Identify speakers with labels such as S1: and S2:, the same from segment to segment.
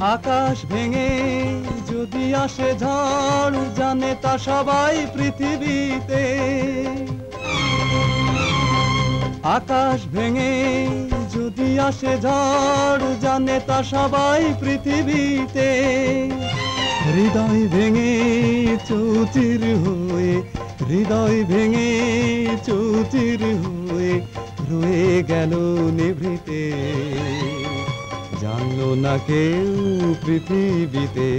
S1: আকাশ ভেঙে যদি আসে ঝড়, জানে তা সবাই পৃথিবীতে। আকাশ ভেঙে যদি আসে ঝড়, জানে তা সবাই পৃথিবীতে। হৃদয় ভেঙে চৌচির হয়ে, হৃদয় ভেঙে চৌচির হয়ে রয়ে গেল নিভৃতে। জানলো না কেউ পৃথিবীতে।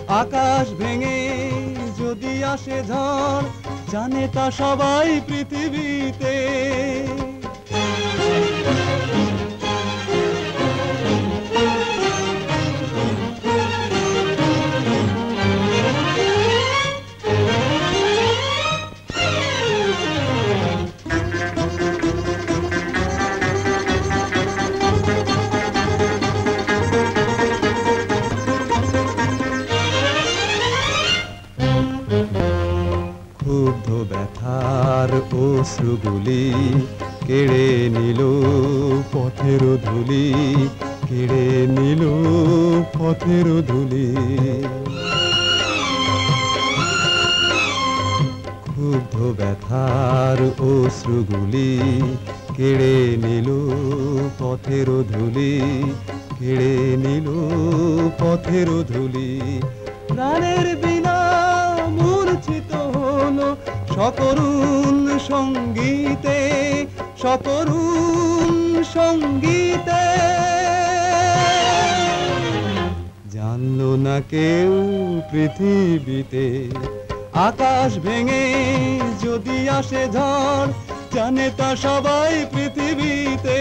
S1: আকাশ ভেঙে যদি আসে ঝড়, জানে তা সবাই পৃথিবীতে। ক্ষুব্ধ ব্যথার অশ্রুগুলি কেড়ে নিল পথের ধুলি, কেড়ে নিল পথের ধুলি। ক্ষুব্ধ ব্যথার অশ্রুগুলি কেড়ে নিল পথের ধুলি, কেড়ে নিল পথের ধুলি। প্রাণের বিনা মূর্ছিত হলো সকরুণ সঙ্গীতে, সকরুণ সঙ্গীতে। জানলো না কেউ পৃথিবীতে। আকাশ ভেঙে যদি আসে ঝড়, জানে তা সবাই পৃথিবীতে।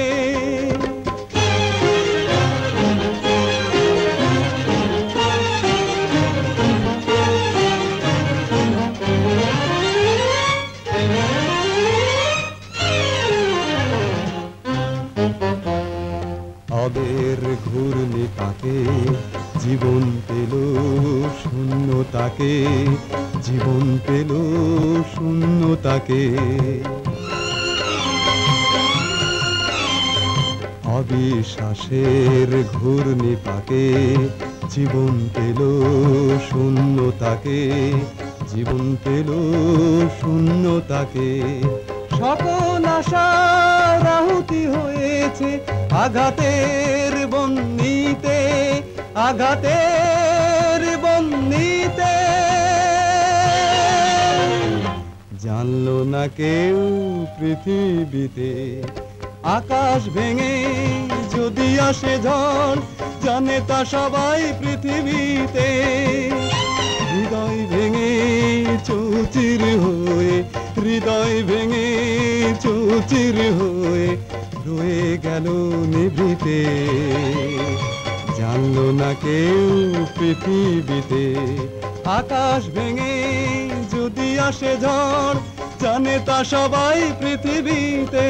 S1: আবের ঘূর্ণি তাকে জীবন পেল শূন্যতাকে, জীবন পেল শূন্যতাকে। অবিশ্বাসের ঘূর্ণি তাকে জীবন পেল শূন্যতাকে, জীবন পেল শূন্যতাকে। সকল আশার আহুতি হয়েছে আঘাতের বহ্নিতে, আঘাতের বহ্নিতে। জানলো না কেউ পৃথিবীতে। আকাশ ভেঙে যদি আসে ঝড়, জানে তা সবাই পৃথিবীতে। হৃদয় ভেঙে চৌচির হয়ে, হৃদয় ভেঙে চৌচির হয়ে রয়ে গেল নিভৃতে। জানলো না কেউ পৃথিবীতে। আকাশ ভেঙে যদি আসে ঝড়, জানে তা সবাই পৃথিবীতে।